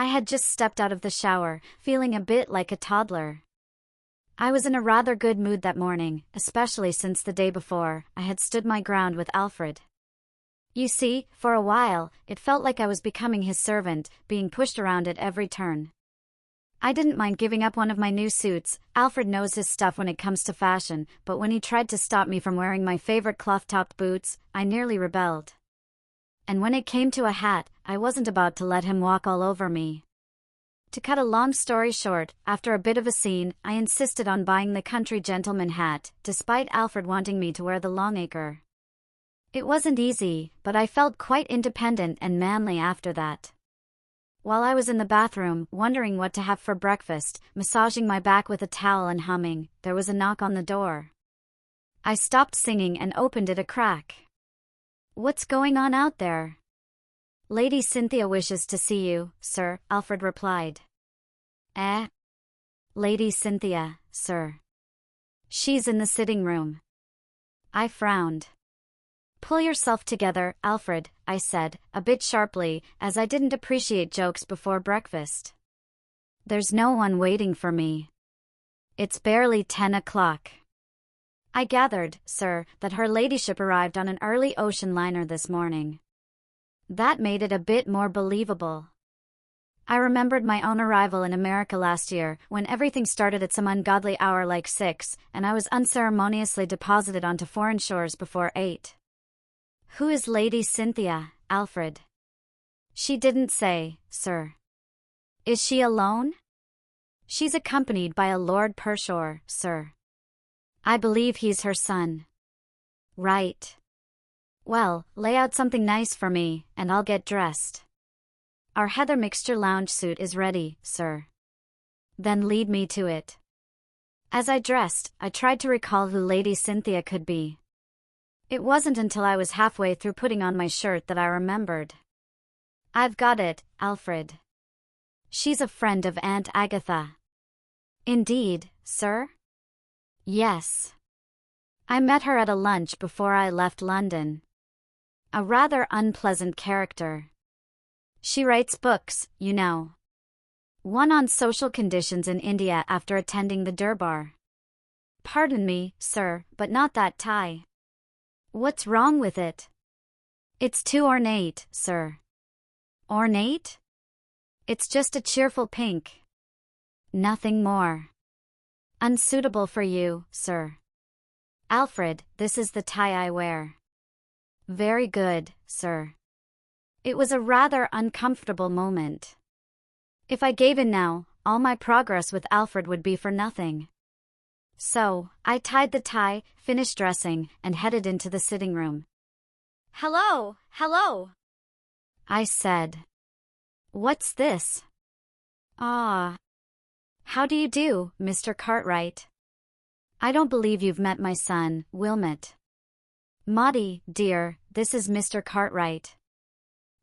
I had just stepped out of the shower, feeling a bit like a toddler. I was in a rather good mood that morning, especially since the day before, I had stood my ground with Alfred. You see, for a while, it felt like I was becoming his servant, being pushed around at every turn. I didn't mind giving up one of my new suits. Alfred knows his stuff when it comes to fashion, but when he tried to stop me from wearing my favorite cloth-topped boots, I nearly rebelled. And when it came to a hat, I wasn't about to let him walk all over me. To cut a long story short, after a bit of a scene, I insisted on buying the country gentleman hat, despite Alfred wanting me to wear the Longacre. It wasn't easy, but I felt quite independent and manly after that. While I was in the bathroom, wondering what to have for breakfast, massaging my back with a towel and humming, there was a knock on the door. I stopped singing and opened it a crack. "What's going on out there?" "Lady Cynthia wishes to see you, sir," Alfred replied. "Eh? Lady Cynthia, sir. She's in the sitting room." I frowned. "Pull yourself together, Alfred," I said, a bit sharply, as I didn't appreciate jokes before breakfast. "There's no one waiting for me. It's barely 10 o'clock. I gathered, sir, that her ladyship arrived on an early ocean liner this morning." That made it a bit more believable. I remembered my own arrival in America last year, when everything started at some ungodly hour like 6, and I was unceremoniously deposited onto foreign shores before 8. "Who is Lady Cynthia, Alfred?" "She didn't say, sir." "Is she alone?" "She's accompanied by a Lord Pershore, sir. I believe he's her son." "Right. Well, lay out something nice for me, and I'll get dressed." "Our heather mixture lounge suit is ready, sir." "Then lead me to it." As I dressed, I tried to recall who Lady Cynthia could be. It wasn't until I was halfway through putting on my shirt that I remembered. "I've got it, Alfred. She's a friend of Aunt Agatha." "Indeed, sir?" "Yes. I met her at a lunch before I left London. A rather unpleasant character. She writes books, you know. One on social conditions in India after attending the Durbar." "Pardon me, sir, but not that tie." "What's wrong with it?" "It's too ornate, sir." "Ornate?" "It's just a cheerful pink. Nothing more." "Unsuitable for you, sir." "Alfred, this is the tie I wear." "Very good, sir." It was a rather uncomfortable moment. If I gave in now, all my progress with Alfred would be for nothing. So, I tied the tie, finished dressing, and headed into the sitting room. "Hello, hello," I said. "What's this?" "Ah. How do you do, Mr. Cartwright? I don't believe you've met my son, Wilmot." "Maudie, dear, this is Mr. Cartwright."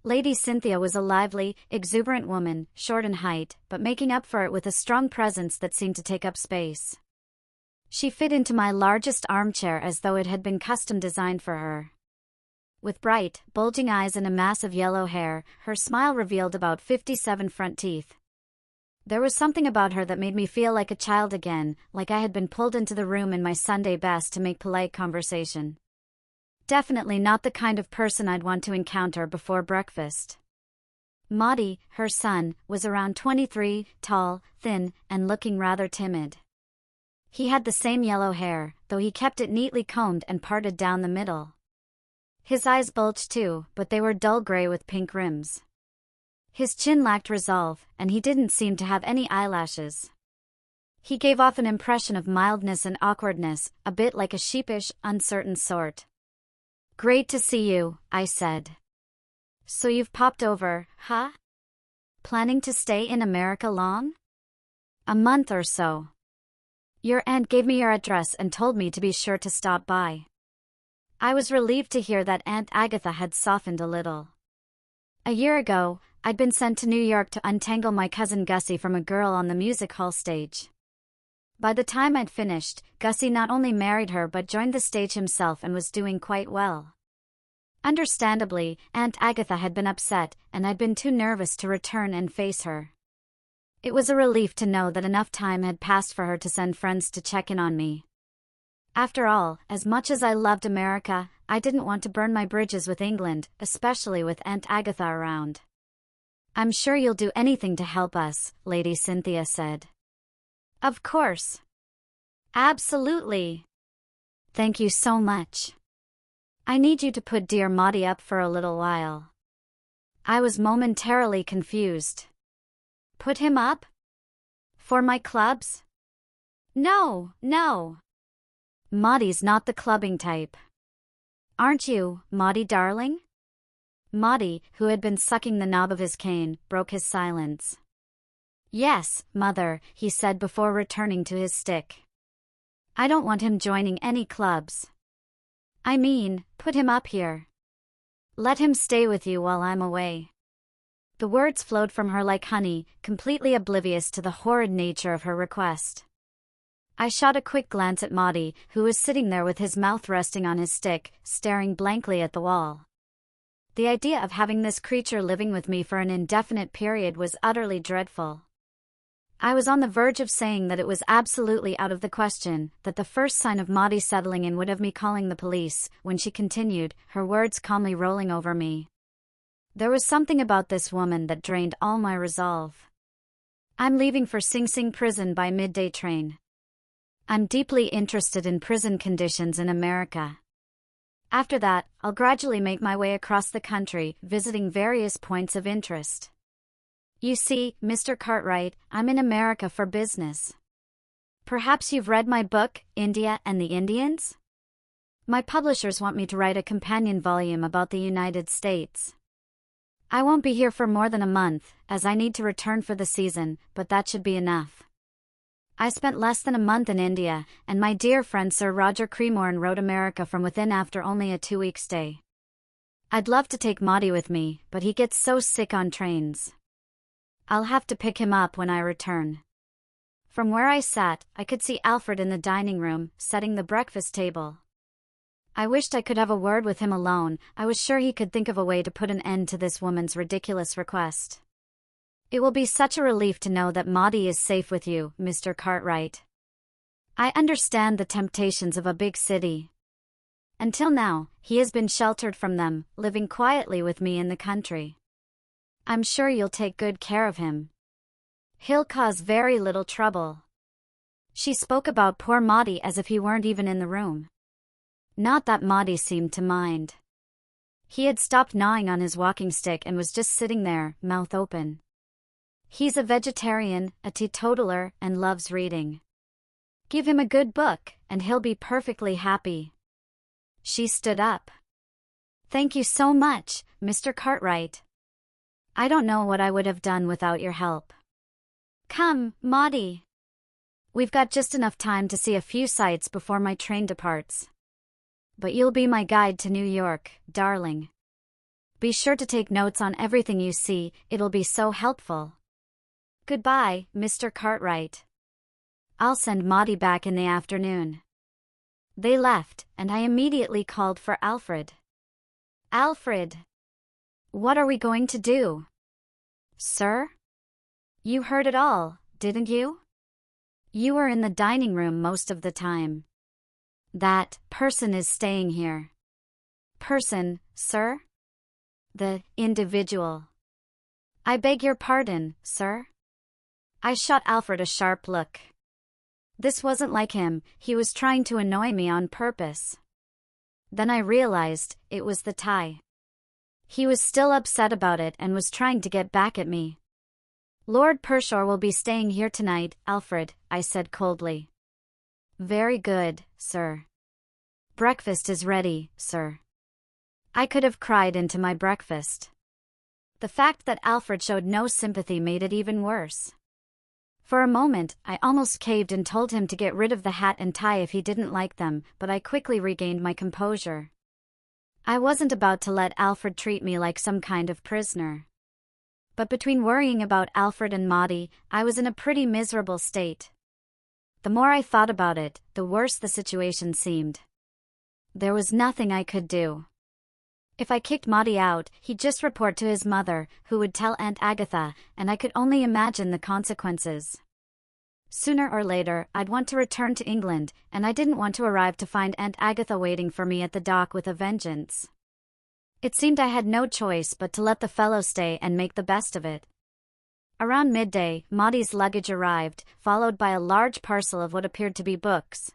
Lady Cynthia was a lively, exuberant woman, short in height, but making up for it with a strong presence that seemed to take up space. She fit into my largest armchair as though it had been custom designed for her. With bright, bulging eyes and a mass of yellow hair, her smile revealed about 57 front teeth. There was something about her that made me feel like a child again, like I had been pulled into the room in my Sunday best to make polite conversation. Definitely not the kind of person I'd want to encounter before breakfast. Maudie, her son, was around 23, tall, thin, and looking rather timid. He had the same yellow hair, though he kept it neatly combed and parted down the middle. His eyes bulged too, but they were dull gray with pink rims. His chin lacked resolve, and he didn't seem to have any eyelashes. He gave off an impression of mildness and awkwardness, a bit like a sheepish, uncertain sort. "Great to see you," I said. "So you've popped over, huh? Planning to stay in America long?" "A month or so. Your aunt gave me your address and told me to be sure to stop by." I was relieved to hear that Aunt Agatha had softened a little. A year ago, I'd been sent to New York to untangle my cousin Gussie from a girl on the music hall stage. By the time I'd finished, Gussie not only married her but joined the stage himself and was doing quite well. Understandably, Aunt Agatha had been upset, and I'd been too nervous to return and face her. It was a relief to know that enough time had passed for her to send friends to check in on me. After all, as much as I loved America, I didn't want to burn my bridges with England, especially with Aunt Agatha around. "I'm sure you'll do anything to help us," Lady Cynthia said. "Of course. Absolutely. Thank you so much. I need you to put dear Maudie up for a little while." I was momentarily confused. Put him up? For my clubs? No. Maudie's not the clubbing type. "Aren't you, Maudie darling?" Maudie, who had been sucking the knob of his cane, broke his silence. "Yes, Mother," he said before returning to his stick. "I don't want him joining any clubs. I mean, put him up here. Let him stay with you while I'm away." The words flowed from her like honey, completely oblivious to the horrid nature of her request. I shot a quick glance at Maudie, who was sitting there with his mouth resting on his stick, staring blankly at the wall. The idea of having this creature living with me for an indefinite period was utterly dreadful. I was on the verge of saying that it was absolutely out of the question, that the first sign of Maudie settling in would have me calling the police, when she continued, her words calmly rolling over me. There was something about this woman that drained all my resolve. "I'm leaving for Sing Sing prison by midday train. I'm deeply interested in prison conditions in America. After that, I'll gradually make my way across the country, visiting various points of interest. You see, Mr. Cartwright, I'm in America for business. Perhaps you've read my book, India and the Indians? My publishers want me to write a companion volume about the United States. I won't be here for more than a month, as I need to return for the season, but that should be enough. I spent less than a month in India, and my dear friend Sir Roger Cremorne wrote America from within after only a 2-week stay. I'd love to take Maudie with me, but he gets so sick on trains. I'll have to pick him up when I return." From where I sat, I could see Alfred in the dining room, setting the breakfast table. I wished I could have a word with him alone. I was sure he could think of a way to put an end to this woman's ridiculous request. "It will be such a relief to know that Maudie is safe with you, Mr. Cartwright. I understand the temptations of a big city. Until now, he has been sheltered from them, living quietly with me in the country. I'm sure you'll take good care of him. He'll cause very little trouble." She spoke about poor Maudie as if he weren't even in the room. Not that Maudie seemed to mind. He had stopped gnawing on his walking stick and was just sitting there, mouth open. He's a vegetarian, a teetotaler, and loves reading. Give him a good book, and he'll be perfectly happy. She stood up. "Thank you so much, Mr. Cartwright. I don't know what I would have done without your help. Come, Maudie. We've got just enough time to see a few sights before my train departs. But you'll be my guide to New York, darling. Be sure to take notes on everything you see, it'll be so helpful. Goodbye, Mr. Cartwright. I'll send Maudie back in the afternoon." They left, and I immediately called for Alfred. "Alfred! What are we going to do?" "Sir? You heard it all, didn't you? You were in the dining room most of the time. That person is staying here." "Person, sir?" "The individual." "I beg your pardon, sir?" I shot Alfred a sharp look. This wasn't like him, he was trying to annoy me on purpose. Then I realized, it was the tie. He was still upset about it and was trying to get back at me. "Lord Pershore will be staying here tonight, Alfred," I said coldly. "Very good, sir. Breakfast is ready, sir." I could have cried into my breakfast. The fact that Alfred showed no sympathy made it even worse. For a moment, I almost caved and told him to get rid of the hat and tie if he didn't like them, but I quickly regained my composure. I wasn't about to let Alfred treat me like some kind of prisoner. But between worrying about Alfred and Maudie, I was in a pretty miserable state. The more I thought about it, the worse the situation seemed. There was nothing I could do. If I kicked Maudie out, he'd just report to his mother, who would tell Aunt Agatha, and I could only imagine the consequences. Sooner or later, I'd want to return to England, and I didn't want to arrive to find Aunt Agatha waiting for me at the dock with a vengeance. It seemed I had no choice but to let the fellow stay and make the best of it. Around midday, Maudie's luggage arrived, followed by a large parcel of what appeared to be books.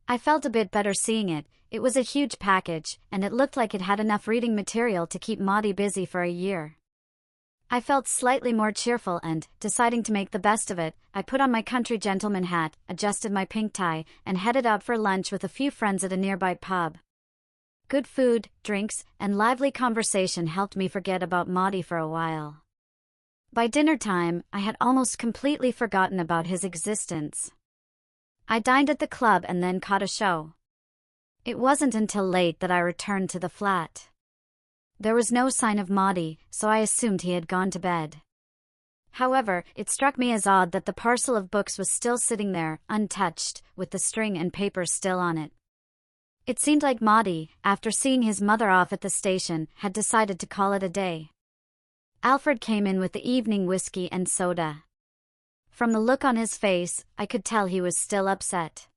I felt a bit better seeing it. It was a huge package, and it looked like it had enough reading material to keep Maudie busy for a year. I felt slightly more cheerful and, deciding to make the best of it, I put on my country gentleman hat, adjusted my pink tie, and headed out for lunch with a few friends at a nearby pub. Good food, drinks, and lively conversation helped me forget about Maudie for a while. By dinner time, I had almost completely forgotten about his existence. I dined at the club and then caught a show. It wasn't until late that I returned to the flat. There was no sign of Maudie, so I assumed he had gone to bed. However, it struck me as odd that the parcel of books was still sitting there, untouched, with the string and paper still on it. It seemed like Maudie, after seeing his mother off at the station, had decided to call it a day. Alfred came in with the evening whiskey and soda. From the look on his face, I could tell he was still upset.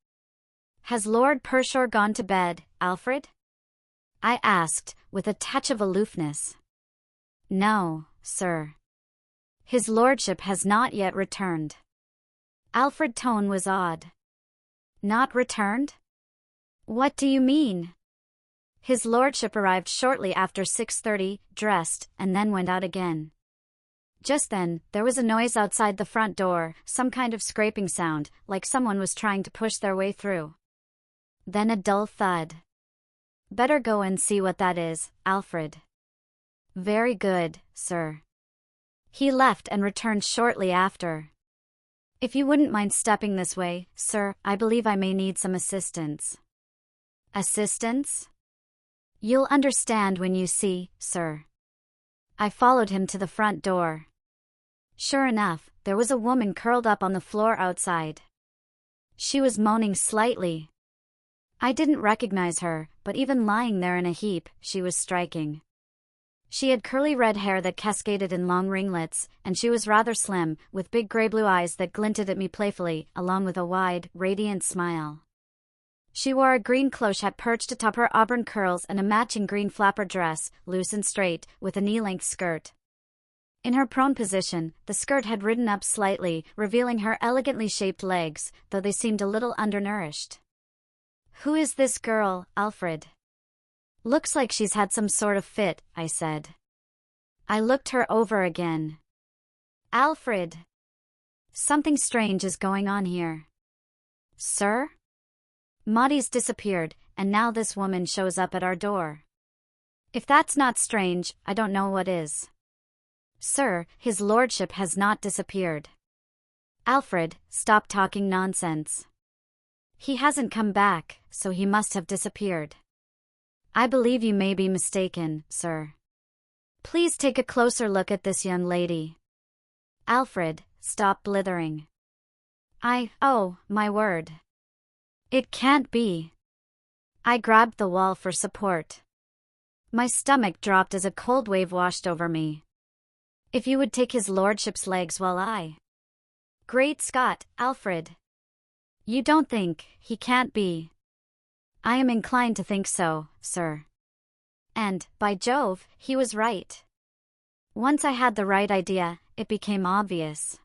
"Has Lord Pershore gone to bed, Alfred?" I asked, with a touch of aloofness. "No, sir. His lordship has not yet returned." Alfred's tone was odd. "Not returned? What do you mean?" "His lordship arrived shortly after 6:30, dressed, and then went out again." Just then, there was a noise outside the front door, some kind of scraping sound, like someone was trying to push their way through. Then a dull thud. "Better go and see what that is, Alfred." "Very good, sir." He left and returned shortly after. "If you wouldn't mind stepping this way, sir, I believe I may need some assistance." "Assistance?" "You'll understand when you see, sir." I followed him to the front door. Sure enough, there was a woman curled up on the floor outside. She was moaning slightly. I didn't recognize her, but even lying there in a heap, she was striking. She had curly red hair that cascaded in long ringlets, and she was rather slim, with big grey-blue eyes that glinted at me playfully, along with a wide, radiant smile. She wore a green cloche perched atop her auburn curls and a matching green flapper dress, loose and straight, with a knee-length skirt. In her prone position, the skirt had ridden up slightly, revealing her elegantly shaped legs, though they seemed a little undernourished. "Who is this girl, Alfred?" "Looks like she's had some sort of fit," I said. I looked her over again. "Alfred! Something strange is going on here." "Sir?" "Maudie's disappeared, and now this woman shows up at our door. If that's not strange, I don't know what is." "Sir, his lordship has not disappeared." "Alfred, stop talking nonsense. He hasn't come back, so he must have disappeared." "I believe you may be mistaken, sir. Please take a closer look at this young lady." "Alfred, stop blithering." Oh, my word. It can't be." I grabbed the wall for support. My stomach dropped as a cold wave washed over me. "If you would take his lordship's legs while I—" "Great Scott, Alfred! You don't think he can't be?" "I am inclined to think so, sir." And, by Jove, he was right. Once I had the right idea, it became obvious.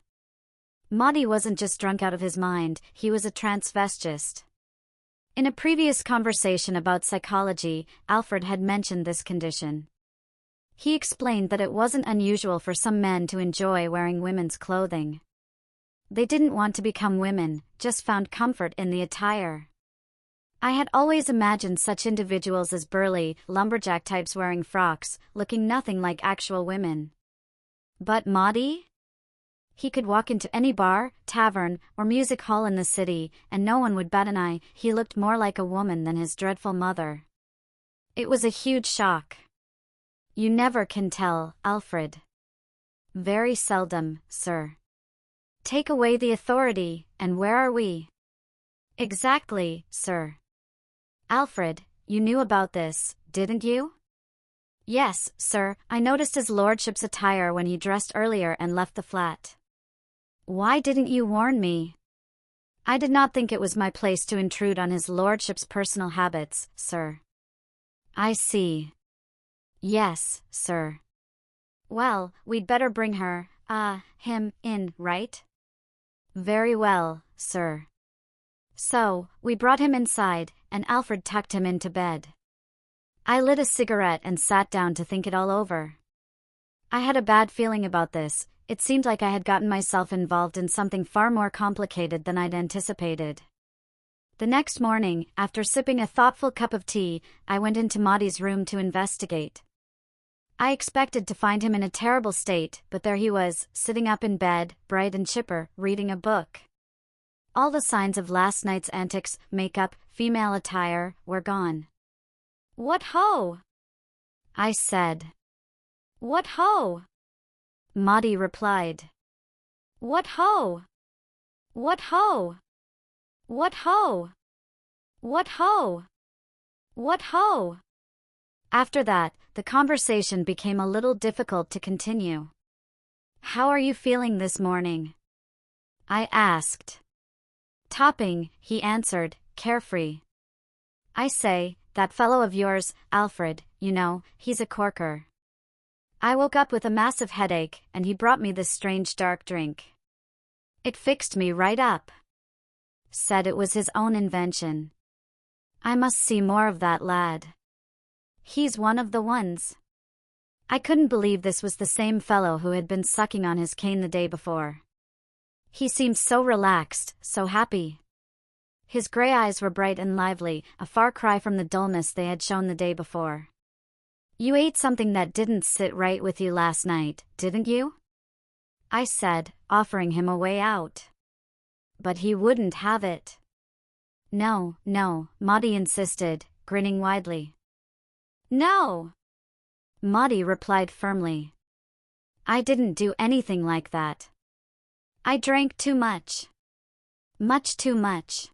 Maudie wasn't just drunk out of his mind, he was a transvestist. In a previous conversation about psychology, Alfred had mentioned this condition. He explained that it wasn't unusual for some men to enjoy wearing women's clothing. They didn't want to become women, just found comfort in the attire. I had always imagined such individuals as burly, lumberjack types wearing frocks, looking nothing like actual women. But Maudie? He could walk into any bar, tavern, or music hall in the city, and no one would bat an eye. He looked more like a woman than his dreadful mother. It was a huge shock. "You never can tell, Alfred." "Very seldom, sir." "Take away the authority, and where are we?" "Exactly, sir." "Alfred, you knew about this, didn't you?" Yes, sir, I noticed his lordship's attire when he dressed earlier and left the flat. Why didn't you warn me? I did not think it was my place to intrude on his lordship's personal habits, sir. I see. Yes, sir. Well, we'd better bring him in, right? Very well, sir. So, we brought him inside, and Alfred tucked him into bed. I lit a cigarette and sat down to think it all over. I had a bad feeling about this. It seemed like I had gotten myself involved in something far more complicated than I'd anticipated. The next morning, after sipping a thoughtful cup of tea, I went into Maudie's room to investigate. I expected to find him in a terrible state, but there he was, sitting up in bed, bright and chipper, reading a book. All the signs of last night's antics, makeup, female attire, were gone. "What ho?" I said. "What ho?" Maudie replied. "What ho? What ho? What ho? What ho? What ho?" After that, the conversation became a little difficult to continue. "How are you feeling this morning?" I asked. "Topping," he answered, carefree. "I say, that fellow of yours, Alfred, you know, he's a corker." I woke up with a massive headache, and he brought me this strange dark drink. It fixed me right up. Said it was his own invention. I must see more of that lad. He's one of the ones. I couldn't believe this was the same fellow who had been sucking on his cane the day before. He seemed so relaxed, so happy. His gray eyes were bright and lively, a far cry from the dullness they had shown the day before. "You ate something that didn't sit right with you last night, didn't you?" I said, offering him a way out. But he wouldn't have it. No, Maudie insisted, grinning widely. "No," Maudie replied firmly. "I didn't do anything like that. I drank too much. Much too much.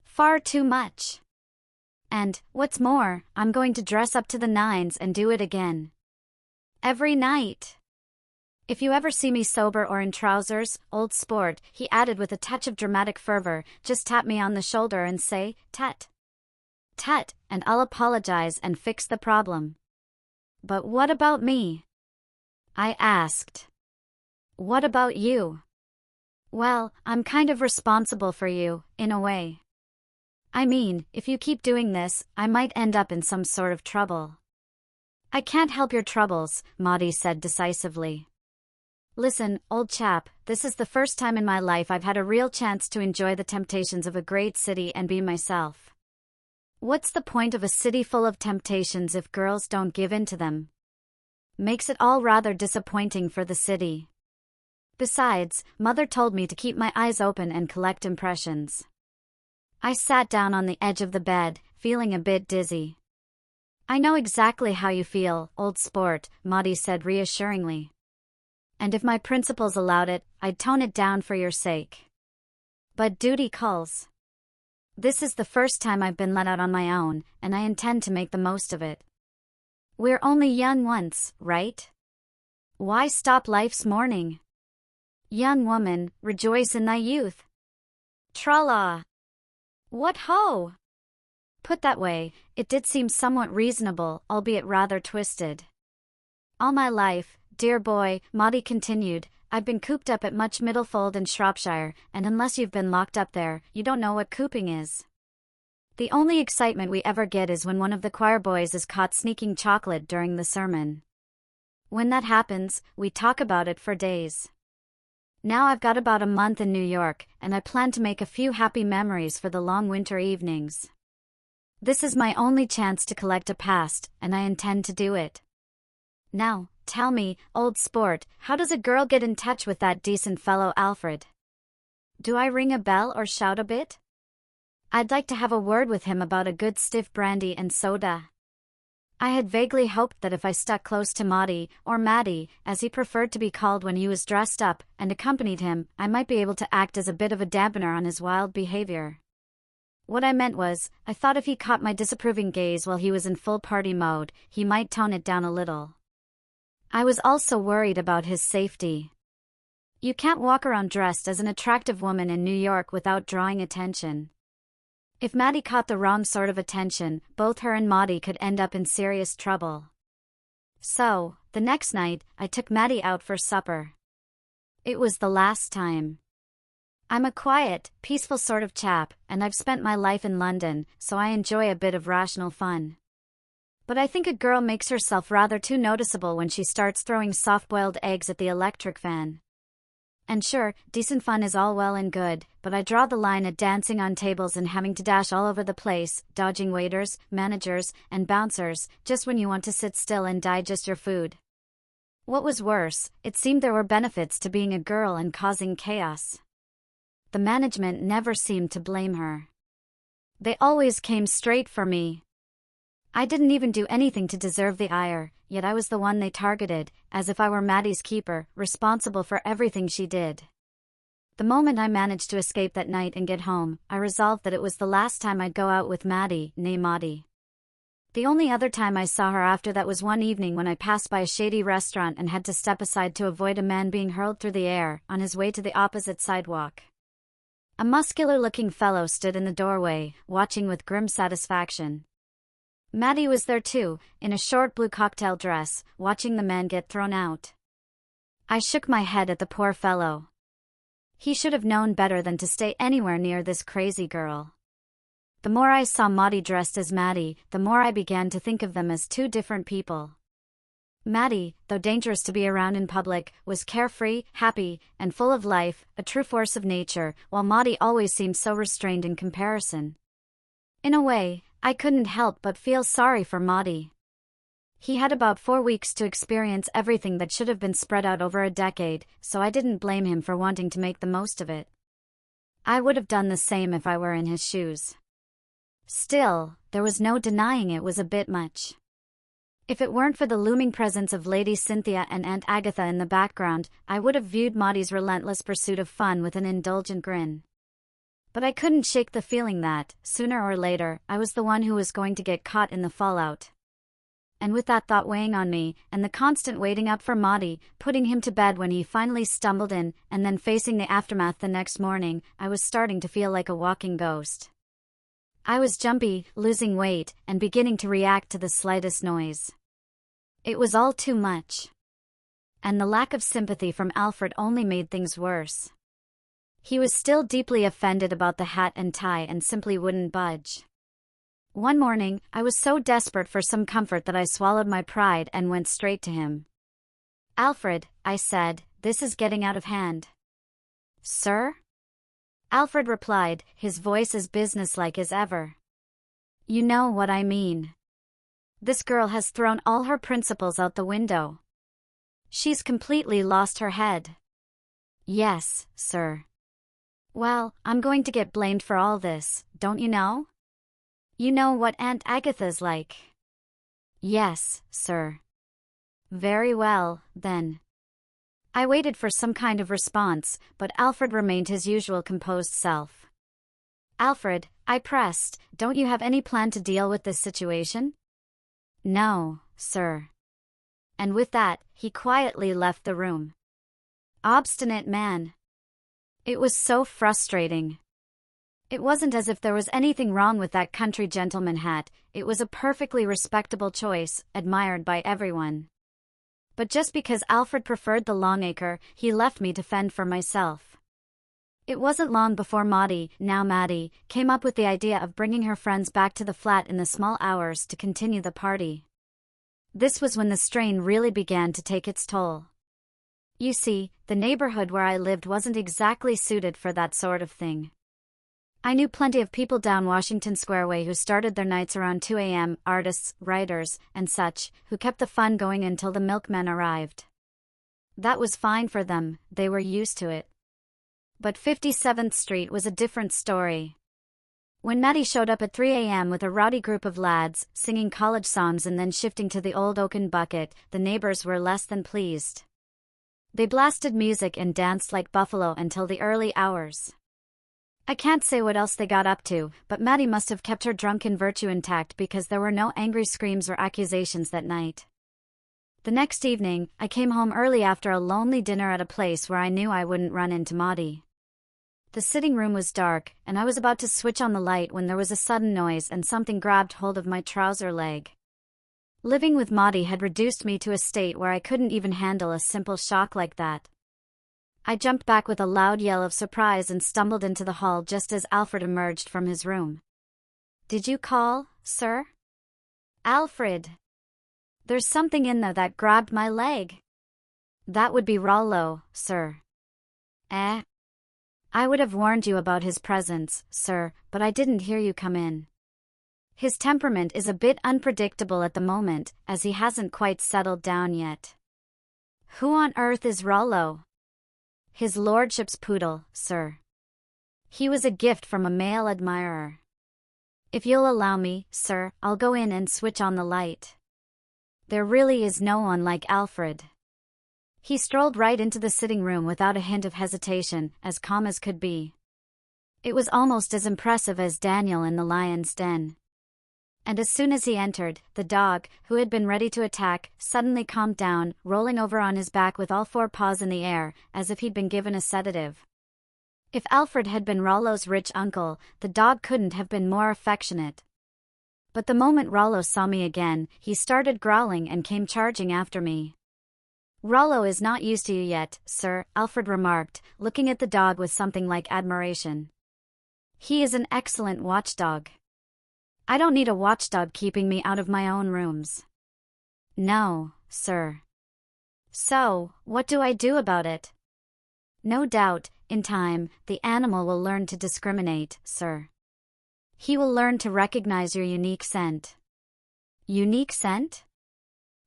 Far too much. And, what's more, I'm going to dress up to the nines and do it again. Every night. If you ever see me sober or in trousers, old sport," he added with a touch of dramatic fervor, "just tap me on the shoulder and say, 'Tut. Tut,' and I'll apologize and fix the problem." "But what about me?" I asked. "What about you?" "Well, I'm kind of responsible for you, in a way. I mean, if you keep doing this, I might end up in some sort of trouble." "I can't help your troubles," Maudie said decisively. "Listen, old chap, this is the first time in my life I've had a real chance to enjoy the temptations of a great city and be myself. What's the point of a city full of temptations if girls don't give in to them? Makes it all rather disappointing for the city. Besides, Mother told me to keep my eyes open and collect impressions." I sat down on the edge of the bed, feeling a bit dizzy. "I know exactly how you feel, old sport," Maudie said reassuringly. "And if my principles allowed it, I'd tone it down for your sake. But duty calls. This is the first time I've been let out on my own, and I intend to make the most of it. We're only young once, right? Why stop life's morning? Young woman, rejoice in thy youth. Tra-la. What ho!" Put that way, it did seem somewhat reasonable, albeit rather twisted. "All my life, dear boy," Maudie continued, "I've been cooped up at Much Middlefold in Shropshire, and unless you've been locked up there, you don't know what cooping is. The only excitement we ever get is when one of the choir boys is caught sneaking chocolate during the sermon. When that happens, we talk about it for days. Now I've got about a month in New York, and I plan to make a few happy memories for the long winter evenings. This is my only chance to collect a past, and I intend to do it. Now, tell me, old sport, how does a girl get in touch with that decent fellow Alfred? Do I ring a bell or shout a bit? I'd like to have a word with him about a good stiff brandy and soda." I had vaguely hoped that if I stuck close to Maudie, or Maddie, as he preferred to be called when he was dressed up, and accompanied him, I might be able to act as a bit of a dampener on his wild behavior. What I meant was, I thought if he caught my disapproving gaze while he was in full party mode, he might tone it down a little. I was also worried about his safety. You can't walk around dressed as an attractive woman in New York without drawing attention. If Maddie caught the wrong sort of attention, both her and Maddie could end up in serious trouble. So, the next night, I took Maddie out for supper. It was the last time. I'm a quiet, peaceful sort of chap, and I've spent my life in London, so I enjoy a bit of rational fun. But I think a girl makes herself rather too noticeable when she starts throwing soft-boiled eggs at the electric fan. And sure, decent fun is all well and good, but I draw the line at dancing on tables and having to dash all over the place, dodging waiters, managers, and bouncers, just when you want to sit still and digest your food. What was worse, it seemed there were benefits to being a girl and causing chaos. The management never seemed to blame her. They always came straight for me. I didn't even do anything to deserve the ire, yet I was the one they targeted, as if I were Maddie's keeper, responsible for everything she did. The moment I managed to escape that night and get home, I resolved that it was the last time I'd go out with Maddie, nay Maddie. The only other time I saw her after that was one evening when I passed by a shady restaurant and had to step aside to avoid a man being hurled through the air, on his way to the opposite sidewalk. A muscular-looking fellow stood in the doorway, watching with grim satisfaction. Maddie was there too, in a short blue cocktail dress, watching the man get thrown out. I shook my head at the poor fellow. He should have known better than to stay anywhere near this crazy girl. The more I saw Maddie dressed as Maddie, the more I began to think of them as two different people. Maddie, though dangerous to be around in public, was carefree, happy, and full of life, a true force of nature, while Maddie always seemed so restrained in comparison. In a way, I couldn't help but feel sorry for Maddie. He had about 4 weeks to experience everything that should have been spread out over a decade, so I didn't blame him for wanting to make the most of it. I would have done the same if I were in his shoes. Still, there was no denying it was a bit much. If it weren't for the looming presence of Lady Cynthia and Aunt Agatha in the background, I would have viewed Maddie's relentless pursuit of fun with an indulgent grin. But I couldn't shake the feeling that, sooner or later, I was the one who was going to get caught in the fallout. And with that thought weighing on me, and the constant waiting up for Maddie, putting him to bed when he finally stumbled in, and then facing the aftermath the next morning, I was starting to feel like a walking ghost. I was jumpy, losing weight, and beginning to react to the slightest noise. It was all too much. And the lack of sympathy from Alfred only made things worse. He was still deeply offended about the hat and tie and simply wouldn't budge. One morning, I was so desperate for some comfort that I swallowed my pride and went straight to him. "Alfred," I said, "this is getting out of hand." "Sir?" Alfred replied, his voice as businesslike as ever. "You know what I mean. This girl has thrown all her principles out the window. She's completely lost her head." "Yes, sir." "Well, I'm going to get blamed for all this, don't you know? You know what Aunt Agatha's like." "Yes, sir." "Very well, then." I waited for some kind of response, but Alfred remained his usual composed self. "Alfred," I pressed, "don't you have any plan to deal with this situation?" "No, sir." And with that, he quietly left the room. Obstinate man. It was so frustrating. It wasn't as if there was anything wrong with that country gentleman hat, it was a perfectly respectable choice, admired by everyone. But just because Alfred preferred the Longacre, he left me to fend for myself. It wasn't long before Maddie, now Maddie, came up with the idea of bringing her friends back to the flat in the small hours to continue the party. This was when the strain really began to take its toll. You see, the neighborhood where I lived wasn't exactly suited for that sort of thing. I knew plenty of people down Washington Square way who started their nights around 2 a.m., artists, writers, and such, who kept the fun going until the milkman arrived. That was fine for them, they were used to it. But 57th Street was a different story. When Maddie showed up at 3 a.m. with a rowdy group of lads, singing college songs and then shifting to the old oaken bucket, the neighbors were less than pleased. They blasted music and danced like buffalo until the early hours. I can't say what else they got up to, but Maddie must have kept her drunken virtue intact because there were no angry screams or accusations that night. The next evening, I came home early after a lonely dinner at a place where I knew I wouldn't run into Maddie. The sitting room was dark, and I was about to switch on the light when there was a sudden noise and something grabbed hold of my trouser leg. Living with Maddie had reduced me to a state where I couldn't even handle a simple shock like that. I jumped back with a loud yell of surprise and stumbled into the hall just as Alfred emerged from his room. "Did you call, sir?" "Alfred. There's something in there that grabbed my leg." "That would be Rollo, sir." "Eh? I would have warned you about his presence, sir, but I didn't hear you come in. His temperament is a bit unpredictable at the moment, as he hasn't quite settled down yet." "Who on earth is Rollo?" "His lordship's poodle, sir. He was a gift from a male admirer." "If you'll allow me, sir, I'll go in and switch on the light." There really is no one like Alfred. He strolled right into the sitting room without a hint of hesitation, as calm as could be. It was almost as impressive as Daniel in the lion's den. And as soon as he entered, the dog, who had been ready to attack, suddenly calmed down, rolling over on his back with all four paws in the air, as if he'd been given a sedative. If Alfred had been Rollo's rich uncle, the dog couldn't have been more affectionate. But the moment Rollo saw me again, he started growling and came charging after me. "Rollo is not used to you yet, sir," Alfred remarked, looking at the dog with something like admiration. "He is an excellent watchdog. I don't need a watchdog keeping me out of my own rooms." "No, sir." "So, what do I do about it?" "No doubt, in time, the animal will learn to discriminate, sir. He will learn to recognize your unique scent." "Unique scent?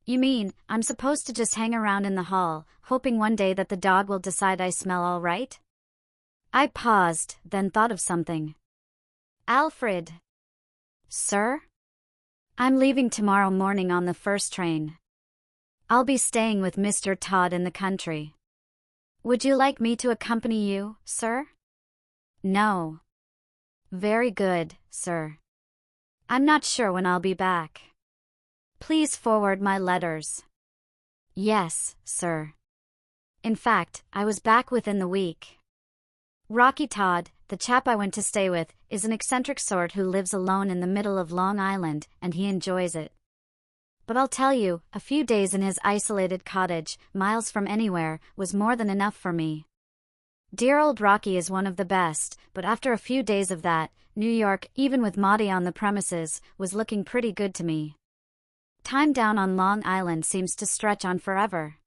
You mean, I'm supposed to just hang around in the hall, hoping one day that the dog will decide I smell all right?" I paused, then thought of something. "Alfred." "Sir?" "I'm leaving tomorrow morning on the first train. I'll be staying with Mr. Todd in the country. Would you like me to accompany you, sir?" "No." "Very good, sir. I'm not sure when I'll be back. Please forward my letters." "Yes, sir." In fact, I was back within the week. Rocky Todd, the chap I went to stay with, is an eccentric sort who lives alone in the middle of Long Island, and he enjoys it. But I'll tell you, a few days in his isolated cottage, miles from anywhere, was more than enough for me. Dear old Rocky is one of the best, but after a few days of that, New York, even with Maddie on the premises, was looking pretty good to me. Time down on Long Island seems to stretch on forever.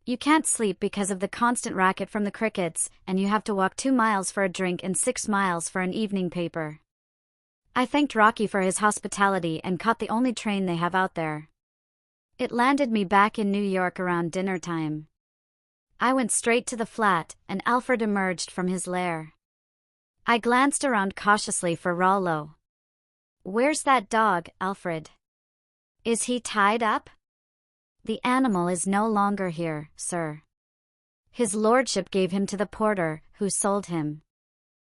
You can't sleep because of the constant racket from the crickets, and you have to walk 2 miles for a drink and 6 miles for an evening paper. I thanked Rocky for his hospitality and caught the only train they have out there. It landed me back in New York around dinner time. I went straight to the flat, and Alfred emerged from his lair. I glanced around cautiously for Rollo. "Where's that dog, Alfred? Is he tied up?" "The animal is no longer here, sir. His lordship gave him to the porter, who sold him.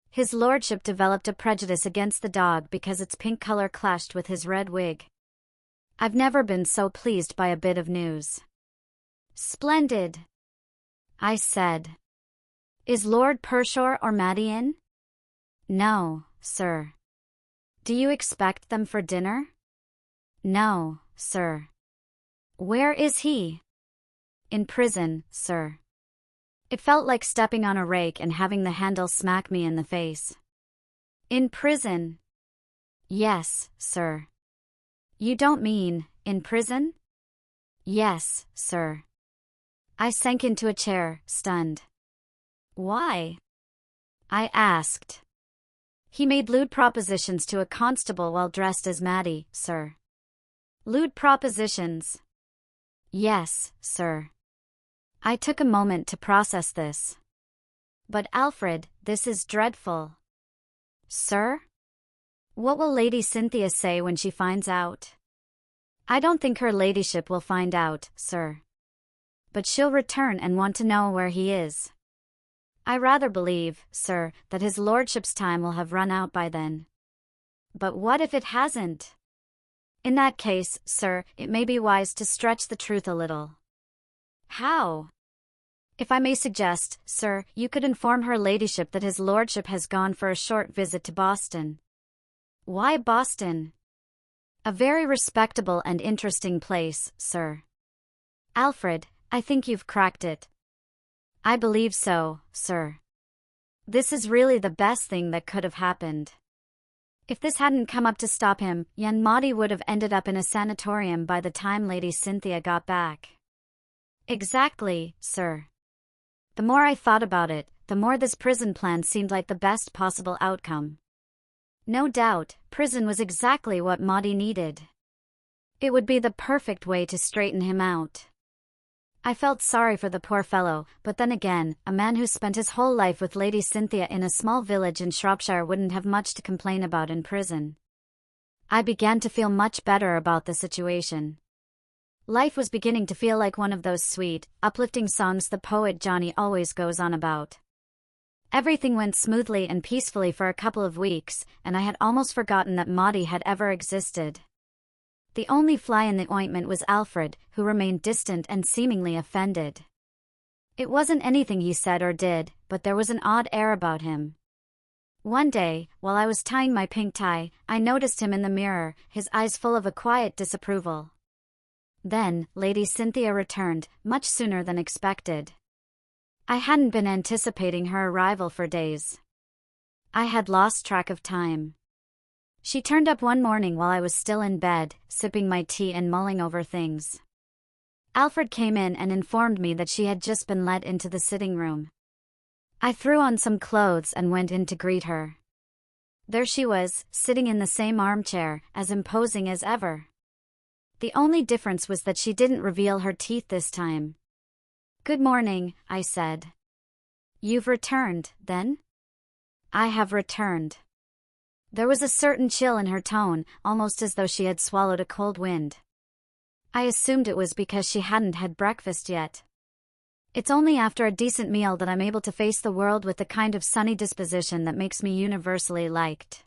His lordship developed a prejudice against the dog because its pink color clashed with his red wig. I've never been so pleased by a bit of news." "Splendid," I said. "Is Lord Pershore or Maddie in?" "No, sir." "Do you expect them for dinner?" "No, sir." "Where is he?" "In prison, sir." It felt like stepping on a rake and having the handle smack me in the face. "In prison?" "Yes, sir." "You don't mean, in prison?" "Yes, sir." I sank into a chair, stunned. "Why?" I asked. "He made lewd propositions to a constable while dressed as Maddie, sir." "Lewd propositions?" "Yes, sir." I took a moment to process this. "But Alfred, this is dreadful." "Sir? What will Lady Cynthia say when she finds out?" "I don't think her ladyship will find out, sir. But she'll return and want to know where he is." I rather believe, sir, that his lordship's time will have run out by then. But what if it hasn't? In that case, sir, it may be wise to stretch the truth a little. How? If I may suggest, sir, you could inform her ladyship that his lordship has gone for a short visit to Boston. Why Boston? A very respectable and interesting place, sir. Alfred, I think you've cracked it. I believe so, sir. This is really the best thing that could have happened. If this hadn't come up to stop him, young Maudie would have ended up in a sanatorium by the time Lady Cynthia got back. Exactly, sir. The more I thought about it, the more this prison plan seemed like the best possible outcome. No doubt, prison was exactly what Maudie needed. It would be the perfect way to straighten him out. I felt sorry for the poor fellow, but then again, a man who spent his whole life with Lady Cynthia in a small village in Shropshire wouldn't have much to complain about in prison. I began to feel much better about the situation. Life was beginning to feel like one of those sweet, uplifting songs the poet Johnny always goes on about. Everything went smoothly and peacefully for a couple of weeks, and I had almost forgotten that Maudie had ever existed. The only fly in the ointment was Alfred, who remained distant and seemingly offended. It wasn't anything he said or did, but there was an odd air about him. One day, while I was tying my pink tie, I noticed him in the mirror, his eyes full of a quiet disapproval. Then, Lady Cynthia returned, much sooner than expected. I hadn't been anticipating her arrival for days. I had lost track of time. She turned up one morning while I was still in bed, sipping my tea and mulling over things. Alfred came in and informed me that she had just been let into the sitting room. I threw on some clothes and went in to greet her. There she was, sitting in the same armchair, as imposing as ever. The only difference was that she didn't reveal her teeth this time. "Good morning," I said. "You've returned, then?" "I have returned." There was a certain chill in her tone, almost as though she had swallowed a cold wind. I assumed it was because she hadn't had breakfast yet. It's only after a decent meal that I'm able to face the world with the kind of sunny disposition that makes me universally liked.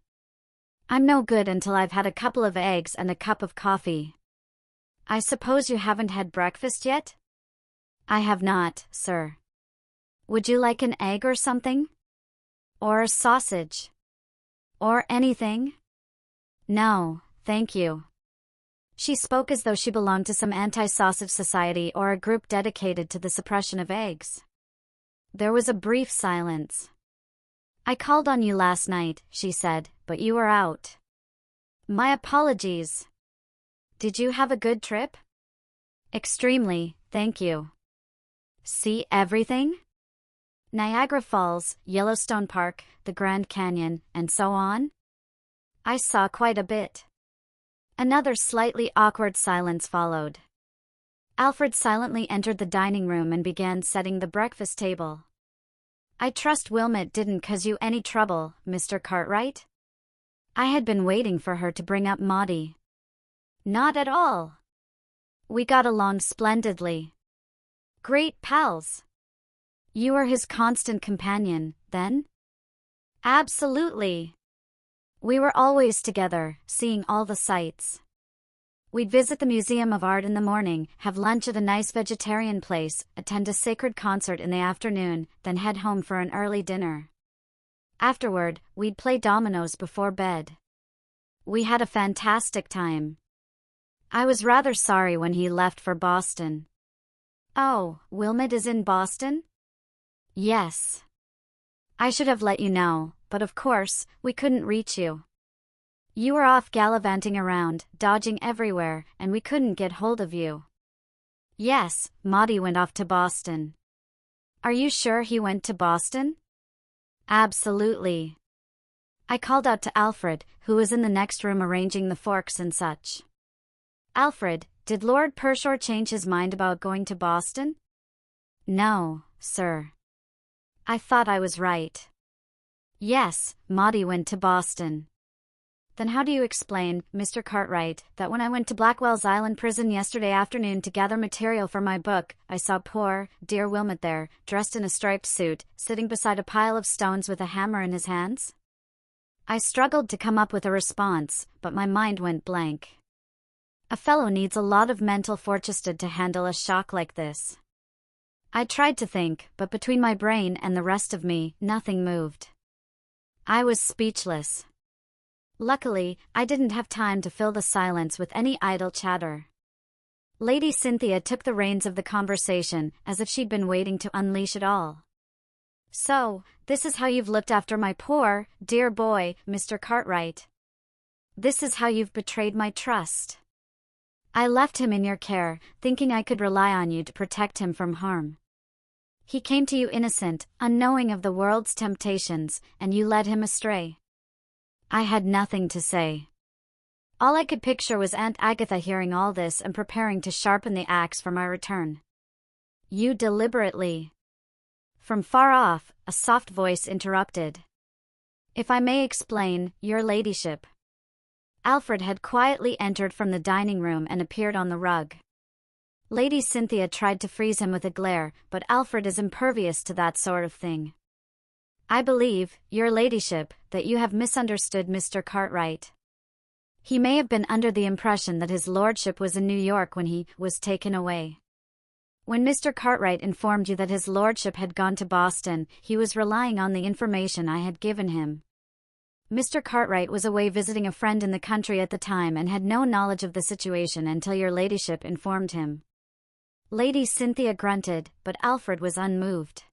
I'm no good until I've had a couple of eggs and a cup of coffee. "I suppose you haven't had breakfast yet?" "I have not, sir." "Would you like an egg or something? Or a sausage? Or anything?" "No, thank you." She spoke as though she belonged to some anti-sausage society or a group dedicated to the suppression of eggs. There was a brief silence. "I called on you last night," she said, "but you were out." "My apologies." "Did you have a good trip?" "Extremely, thank you." "See everything?" "Niagara Falls, Yellowstone Park, the Grand Canyon, and so on?" "I saw quite a bit." Another slightly awkward silence followed. Alfred silently entered the dining room and began setting the breakfast table. "I trust Wilmot didn't cause you any trouble, Mr. Cartwright?" I had been waiting for her to bring up Maudie. "Not at all. We got along splendidly. Great pals." "You were his constant companion, then?" "Absolutely. We were always together, seeing all the sights. We'd visit the Museum of Art in the morning, have lunch at a nice vegetarian place, attend a sacred concert in the afternoon, then head home for an early dinner. Afterward, we'd play dominoes before bed. We had a fantastic time. I was rather sorry when he left for Boston." "Oh, Wilmot is in Boston?" "Yes. I should have let you know, but of course, we couldn't reach you. You were off gallivanting around, dodging everywhere, and we couldn't get hold of you." "Yes, Maudie went off to Boston." "Are you sure he went to Boston?" "Absolutely." I called out to Alfred, who was in the next room arranging the forks and such. "Alfred, did Lord Pershore change his mind about going to Boston?" "No, sir." I thought I was right. Yes, Maudie went to Boston. Then how do you explain, Mr. Cartwright, that when I went to Blackwell's Island prison yesterday afternoon to gather material for my book, I saw poor, dear Wilmot there, dressed in a striped suit, sitting beside a pile of stones with a hammer in his hands? I struggled to come up with a response, but my mind went blank. A fellow needs a lot of mental fortitude to handle a shock like this. I tried to think, but between my brain and the rest of me, nothing moved. I was speechless. Luckily, I didn't have time to fill the silence with any idle chatter. Lady Cynthia took the reins of the conversation, as if she'd been waiting to unleash it all. So, this is how you've looked after my poor, dear boy, Mr. Cartwright. This is how you've betrayed my trust. I left him in your care, thinking I could rely on you to protect him from harm. He came to you innocent, unknowing of the world's temptations, and you led him astray. I had nothing to say. All I could picture was Aunt Agatha hearing all this and preparing to sharpen the axe for my return. You deliberately. From far off, a soft voice interrupted. If I may explain, your ladyship. Alfred had quietly entered from the dining room and appeared on the rug. Lady Cynthia tried to freeze him with a glare, but Alfred is impervious to that sort of thing. I believe, your ladyship, that you have misunderstood Mr. Cartwright. He may have been under the impression that his lordship was in New York when he was taken away. When Mr. Cartwright informed you that his lordship had gone to Boston, he was relying on the information I had given him. Mr. Cartwright was away visiting a friend in the country at the time and had no knowledge of the situation until your ladyship informed him. Lady Cynthia grunted, but Alfred was unmoved.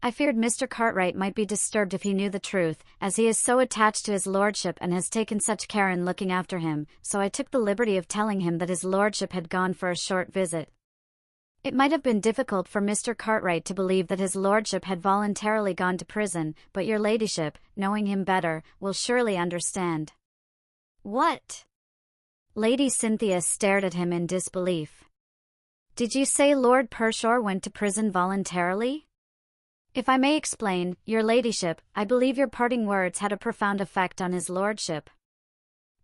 I feared Mr. Cartwright might be disturbed if he knew the truth, as he is so attached to his lordship and has taken such care in looking after him, so I took the liberty of telling him that his lordship had gone for a short visit. It might have been difficult for Mr. Cartwright to believe that his lordship had voluntarily gone to prison, but your ladyship, knowing him better, will surely understand. What? Lady Cynthia stared at him in disbelief. Did you say Lord Pershore went to prison voluntarily? If I may explain, your ladyship, I believe your parting words had a profound effect on his lordship.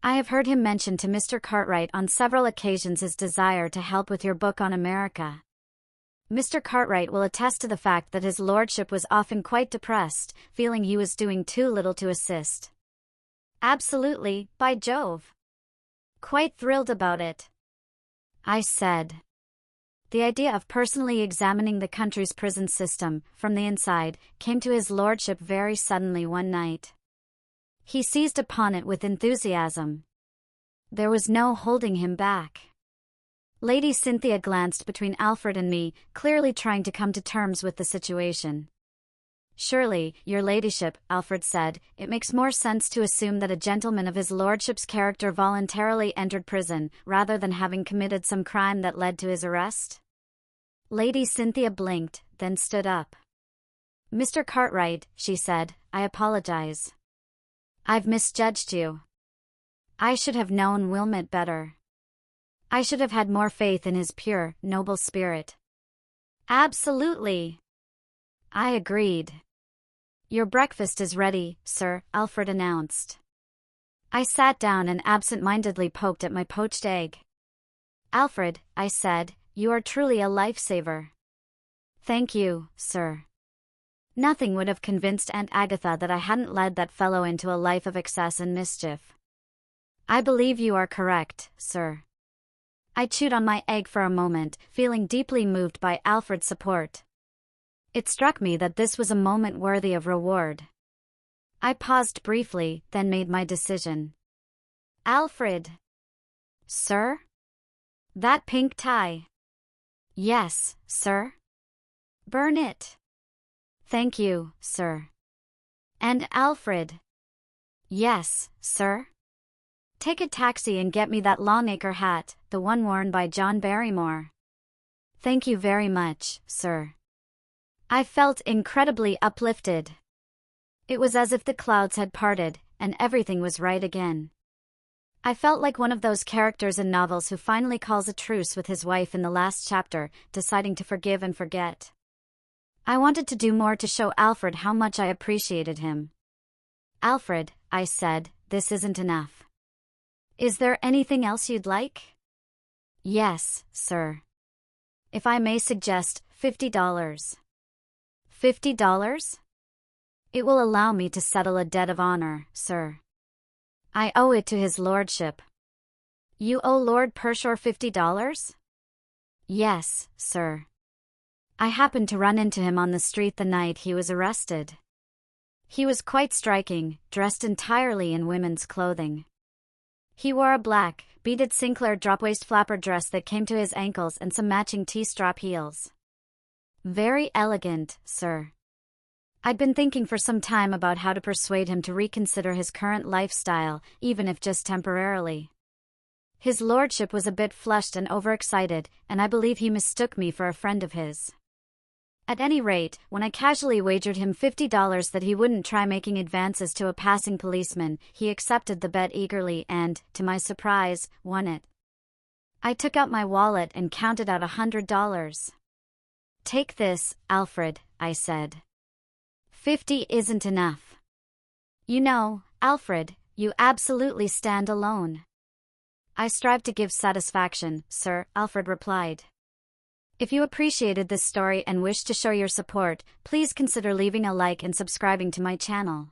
I have heard him mention to Mr. Cartwright on several occasions his desire to help with your book on America. Mr. Cartwright will attest to the fact that his lordship was often quite depressed, feeling he was doing too little to assist. Absolutely, by Jove. Quite thrilled about it. I said. The idea of personally examining the country's prison system, from the inside, came to his lordship very suddenly one night. He seized upon it with enthusiasm. There was no holding him back. Lady Cynthia glanced between Alfred and me, clearly trying to come to terms with the situation. Surely, your ladyship, Alfred said, it makes more sense to assume that a gentleman of his lordship's character voluntarily entered prison, rather than having committed some crime that led to his arrest? Lady Cynthia blinked, then stood up. Mr. Cartwright, she said, I apologize. I've misjudged you. I should have known Wilmot better. I should have had more faith in his pure, noble spirit. Absolutely. I agreed. Your breakfast is ready, sir, Alfred announced. I sat down and absent-mindedly poked at my poached egg. Alfred, I said, you are truly a lifesaver. Thank you, sir. Nothing would have convinced Aunt Agatha that I hadn't led that fellow into a life of excess and mischief. I believe you are correct, sir. I chewed on my egg for a moment, feeling deeply moved by Alfred's support. It struck me that this was a moment worthy of reward. I paused briefly, then made my decision. Alfred. Sir? That pink tie. Yes, sir. Burn it. Thank you, sir. And Alfred. Yes, sir. Take a taxi and get me that Longacre hat, the one worn by John Barrymore. Thank you very much, sir. I felt incredibly uplifted. It was as if the clouds had parted, and everything was right again. I felt like one of those characters in novels who finally calls a truce with his wife in the last chapter, deciding to forgive and forget. I wanted to do more to show Alfred how much I appreciated him. Alfred, I said, this isn't enough. Is there anything else you'd like? Yes, sir. If I may suggest, $50. $50? It will allow me to settle a debt of honor, sir. I owe it to his lordship. You owe Lord Pershore $50? Yes, sir. I happened to run into him on the street the night he was arrested. He was quite striking, dressed entirely in women's clothing. He wore a black, beaded Sinclair drop-waist flapper dress that came to his ankles and some matching T-strap heels. Very elegant, sir. I'd been thinking for some time about how to persuade him to reconsider his current lifestyle, even if just temporarily. His lordship was a bit flushed and overexcited, and I believe he mistook me for a friend of his. At any rate, when I casually wagered him $50 that he wouldn't try making advances to a passing policeman, he accepted the bet eagerly and, to my surprise, won it. I took out my wallet and counted out $100. Take this, Alfred, I said. 50 isn't enough. You know, Alfred, you absolutely stand alone. I strive to give satisfaction, sir, Alfred replied. If you appreciated this story and wish to show your support, please consider leaving a like and subscribing to my channel.